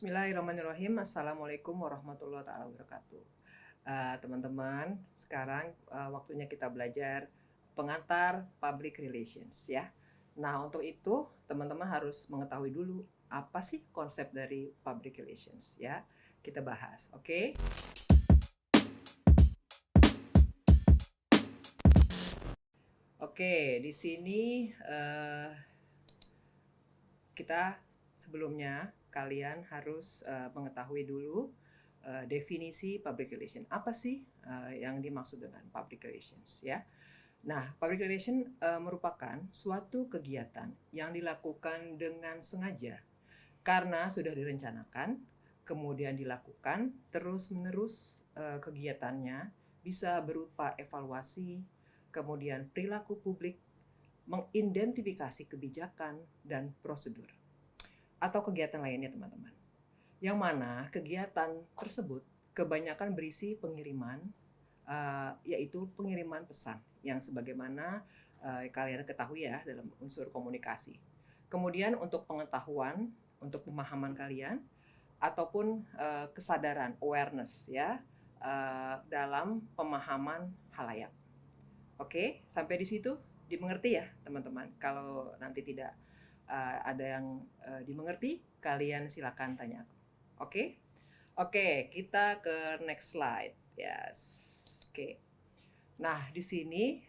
Bismillahirrahmanirrahim. Assalamualaikum warahmatullahi taala wabarakatuh. Teman-teman, sekarang waktunya kita belajar pengantar public relations ya. Nah, untuk itu teman-teman harus mengetahui dulu apa sih konsep dari public relations ya. Kita bahas, oke? Oke, di sini kita sebelumnya kalian harus mengetahui dulu definisi public relation. Apa sih yang dimaksud dengan public relations ya? Nah, public relation merupakan suatu kegiatan yang dilakukan dengan sengaja karena sudah direncanakan, kemudian dilakukan terus-menerus. Kegiatannya bisa berupa evaluasi, kemudian perilaku publik, mengidentifikasi kebijakan dan prosedur, atau kegiatan lainnya teman-teman. Yang mana kegiatan tersebut kebanyakan berisi pengiriman, yaitu pengiriman pesan yang sebagaimana kalian ketahui ya dalam unsur komunikasi. Kemudian untuk pengetahuan, untuk pemahaman kalian, ataupun kesadaran, awareness ya, dalam pemahaman halayak. Oke, sampai di situ dimengerti ya teman-teman. Kalau nanti tidak ada yang dimengerti, kalian silakan tanya aku. Oke? Oke, kita ke next slide. Yes. Oke. Nah, di sini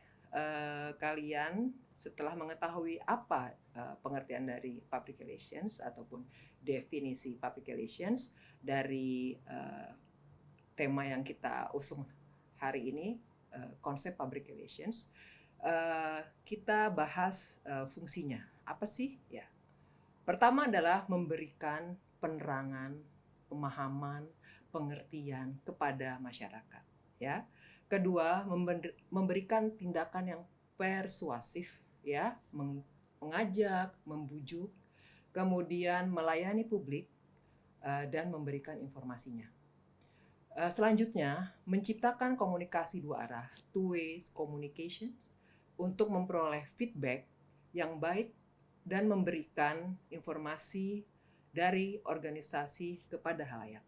kalian setelah mengetahui apa pengertian dari public relations ataupun definisi public relations dari tema yang kita usung hari ini, konsep public relations, kita bahas fungsinya. Apa sih? Ya. Pertama adalah memberikan penerangan, pemahaman, pengertian kepada masyarakat, ya. Kedua, memberikan tindakan yang persuasif, ya, mengajak, membujuk, kemudian melayani publik dan memberikan informasinya. Selanjutnya, menciptakan komunikasi dua arah, two-way communication, untuk memperoleh feedback yang baik dan memberikan informasi dari organisasi kepada halayak.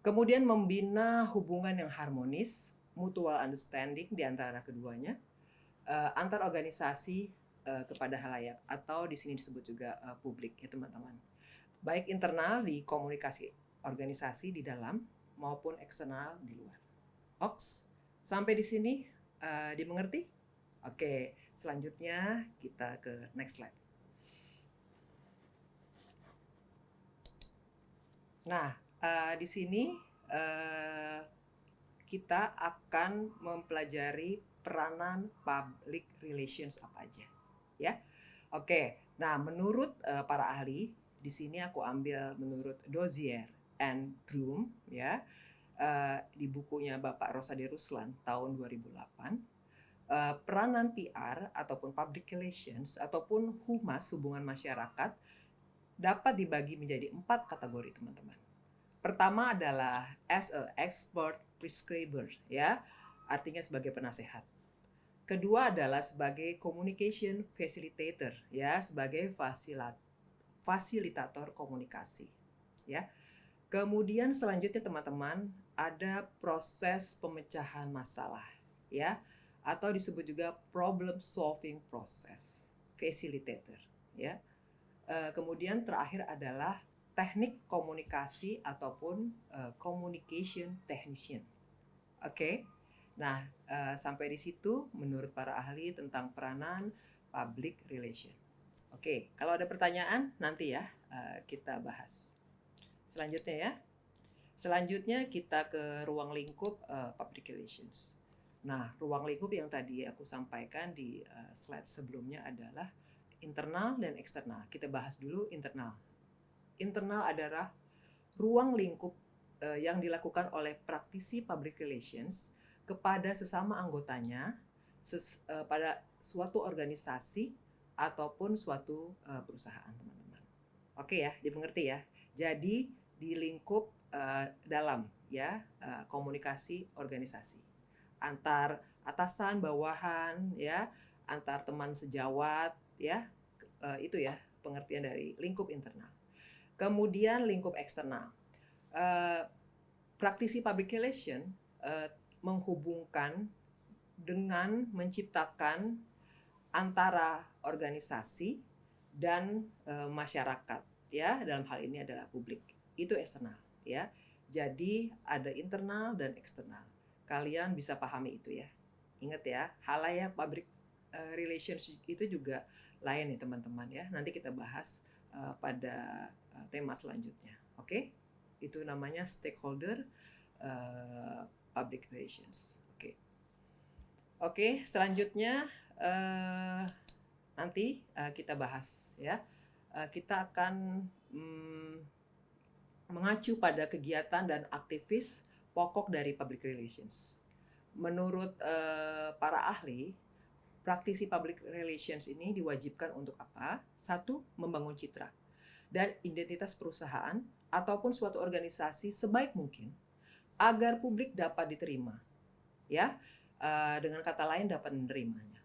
Kemudian membina hubungan yang harmonis, mutual understanding di antara keduanya, antar organisasi kepada halayak, atau di sini disebut juga publik ya teman-teman. Baik internal di komunikasi organisasi di dalam maupun eksternal di luar. Oks, sampai di sini dimengerti? Oke, selanjutnya kita ke next slide. Nah, di sini kita akan mempelajari peranan public relations apa aja, ya. Oke, nah menurut para ahli, di sini aku ambil menurut Dozier and Broom, ya, di bukunya Bapak Rosadi Ruslan tahun 2008. Peranan PR ataupun public relations ataupun humas hubungan masyarakat dapat dibagi menjadi 4 kategori teman-teman. Pertama adalah as a expert prescriber ya, artinya sebagai penasehat. Kedua adalah sebagai communication facilitator ya, sebagai fasilitator komunikasi ya. Kemudian selanjutnya teman-teman ada proses pemecahan masalah ya, atau disebut juga problem solving process facilitator ya. Kemudian terakhir adalah teknik komunikasi ataupun communication technician. Oke. Nah, sampai di situ menurut para ahli tentang peranan public relation. Oke, kalau ada pertanyaan nanti ya kita bahas. Selanjutnya ya. Selanjutnya kita ke ruang lingkup public relations. Nah, ruang lingkup yang tadi aku sampaikan di slide sebelumnya adalah internal dan eksternal. Kita bahas dulu internal. Internal adalah ruang lingkup yang dilakukan oleh praktisi public relations kepada sesama anggotanya pada suatu organisasi ataupun suatu perusahaan, teman-teman. Oke ya, dimengerti ya. Jadi di lingkup dalam ya, komunikasi organisasi antar atasan bawahan ya, antar teman sejawat ya, itu ya pengertian dari lingkup internal. Kemudian lingkup eksternal. Praktisi public relation menghubungkan dengan menciptakan antara organisasi dan masyarakat, ya, dalam hal ini adalah publik. Itu eksternal, ya. Jadi ada internal dan eksternal. Kalian bisa pahami itu ya. Ingat ya, halayak public relationship itu juga lain nih teman-teman ya. Nanti kita bahas pada tema selanjutnya. Oke? Itu namanya stakeholder public relations. Oke, selanjutnya nanti kita bahas ya. Kita akan mengacu pada kegiatan dan aktivis pokok dari public relations. Menurut para ahli, praktisi public relations ini diwajibkan untuk apa? Satu, membangun citra dan identitas perusahaan ataupun suatu organisasi sebaik mungkin agar publik dapat diterima, ya, dengan kata lain dapat menerimanya.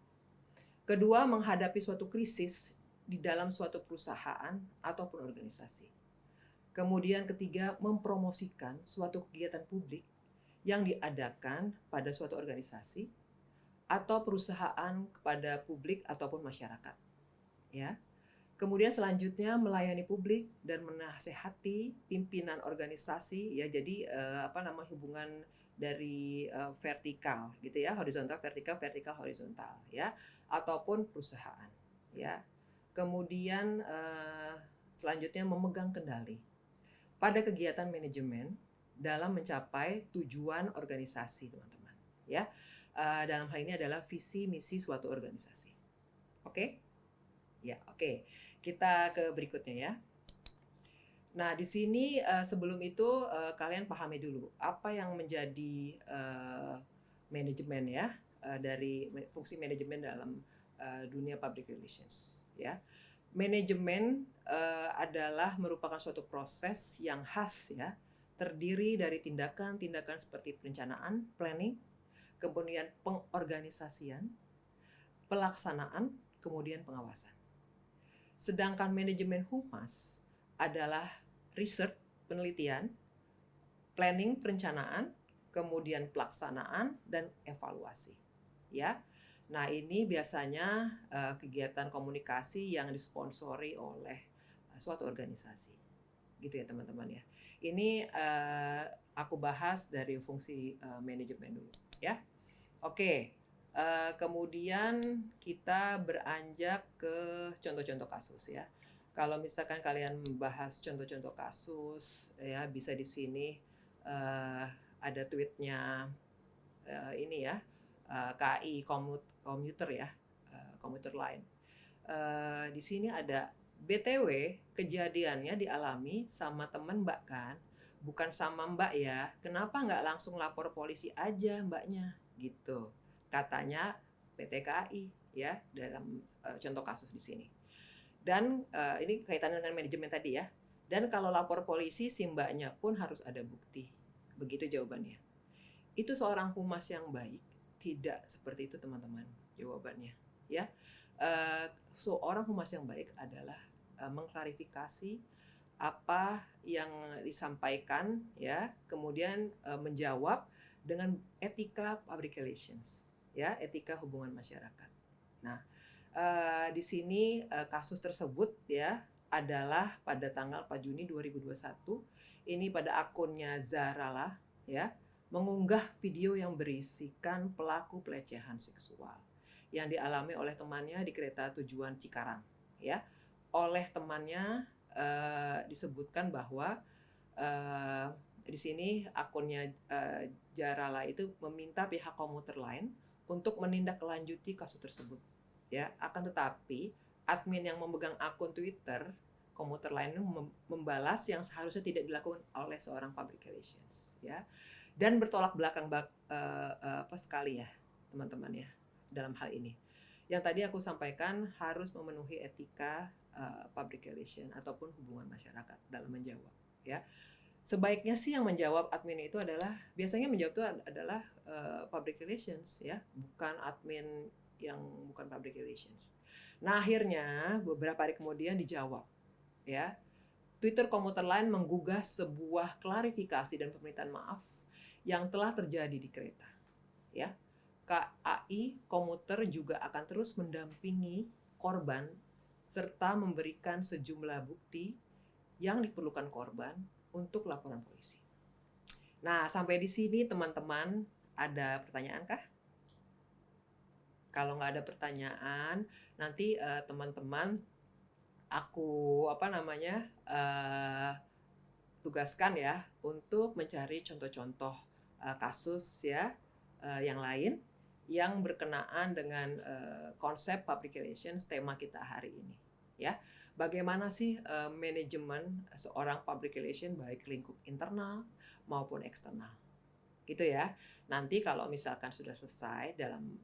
Kedua, menghadapi suatu krisis di dalam suatu perusahaan ataupun organisasi. Kemudian ketiga, mempromosikan suatu kegiatan publik yang diadakan pada suatu organisasi atau perusahaan kepada publik ataupun masyarakat, ya. Kemudian selanjutnya melayani publik dan menasehati pimpinan organisasi, ya. Jadi hubungan dari vertikal gitu ya, horizontal vertikal, vertikal horizontal ya, ataupun perusahaan ya. Kemudian selanjutnya memegang kendali pada kegiatan manajemen dalam mencapai tujuan organisasi, teman-teman ya. Dalam hal ini adalah visi misi suatu organisasi. Oke? Ya, oke. Kita ke berikutnya ya. Nah, di sini sebelum itu kalian pahami dulu apa yang menjadi manajemen ya, dari fungsi manajemen dalam dunia public relations ya. Manajemen adalah merupakan suatu proses yang khas ya, terdiri dari tindakan-tindakan seperti perencanaan, planning, kemudian pengorganisasian, pelaksanaan, kemudian pengawasan. Sedangkan manajemen humas adalah research, penelitian, planning, perencanaan, kemudian pelaksanaan dan evaluasi. Ya. Nah, ini biasanya kegiatan komunikasi yang disponsori oleh suatu organisasi. Gitu ya, teman-teman ya. Ini aku bahas dari fungsi manajemen dulu, ya. Oke. Kemudian kita beranjak ke contoh-contoh kasus ya. Kalau misalkan kalian membahas contoh-contoh kasus ya, bisa di sini ada tweetnya ini ya, KAI komuter ya, komuter line. Di sini ada BTW kejadiannya dialami sama teman Mbak kan, bukan sama Mbak ya. Kenapa nggak langsung lapor polisi aja Mbaknya gitu, katanya PT KAI ya dalam contoh kasus di sini. Dan ini kaitannya dengan manajemen tadi ya. Dan kalau lapor polisi si Mbaknya pun harus ada bukti. Begitu jawabannya. Itu seorang humas yang baik? Tidak seperti itu teman-teman jawabannya ya. Seorang humas yang baik adalah mengklarifikasi apa yang disampaikan ya, kemudian menjawab dengan etika public relations ya, etika hubungan masyarakat. Nah, di sini kasus tersebut ya adalah pada tanggal 4 Juni 2021 ini pada akunnya Zarala ya, mengunggah video yang berisikan pelaku pelecehan seksual yang dialami oleh temannya di kereta tujuan Cikarang ya. Oleh temannya disebutkan bahwa di sini akunnya Zarala itu meminta pihak komuter lain untuk menindaklanjuti kasus tersebut ya. Akan tetapi admin yang memegang akun Twitter komuter lain membalas yang seharusnya tidak dilakukan oleh seorang public relations ya, dan bertolak belakang sekali ya teman-teman ya dalam hal ini. Yang tadi aku sampaikan harus memenuhi etika public relation ataupun hubungan masyarakat dalam menjawab ya. Sebaiknya sih yang menjawab admin itu adalah, biasanya menjawab itu adalah public relations ya, bukan admin yang bukan public relations. Nah, akhirnya beberapa hari kemudian dijawab ya. Twitter komuter lain menggugah sebuah klarifikasi dan permintaan maaf yang telah terjadi di kereta. Ya, KAI komuter juga akan terus mendampingi korban serta memberikan sejumlah bukti yang diperlukan korban untuk laporan polisi. Nah, sampai di sini teman-teman, ada pertanyaan kah? Kalau nggak ada pertanyaan, nanti teman-teman aku tugaskan ya untuk mencari contoh-contoh kasus ya yang lain yang berkenaan dengan konsep public relations tema kita hari ini ya. Bagaimana sih manajemen seorang public relation baik lingkup internal maupun eksternal. Gitu ya. Nanti kalau misalkan sudah selesai dalam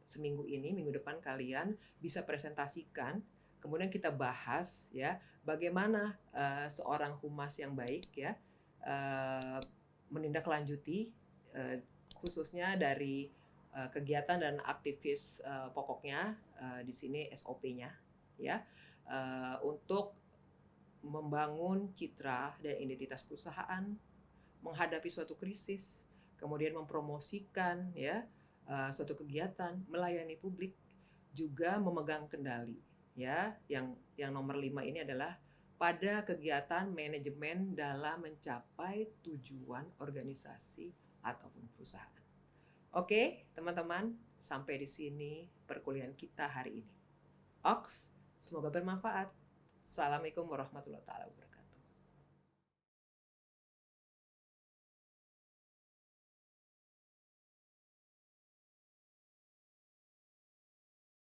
seminggu ini, minggu depan kalian bisa presentasikan, kemudian kita bahas ya bagaimana seorang humas yang baik ya menindaklanjuti khususnya dari kegiatan dan aktivis pokoknya di sini SOP-nya ya untuk membangun citra dan identitas perusahaan, menghadapi suatu krisis, kemudian mempromosikan ya suatu kegiatan, melayani publik, juga memegang kendali ya. Yang nomor 5 ini adalah pada kegiatan manajemen dalam mencapai tujuan organisasi ataupun perusahaan. Oke, teman-teman, sampai di sini perkuliahan kita hari ini. Oks, semoga bermanfaat. Assalamualaikum warahmatullahi wabarakatuh.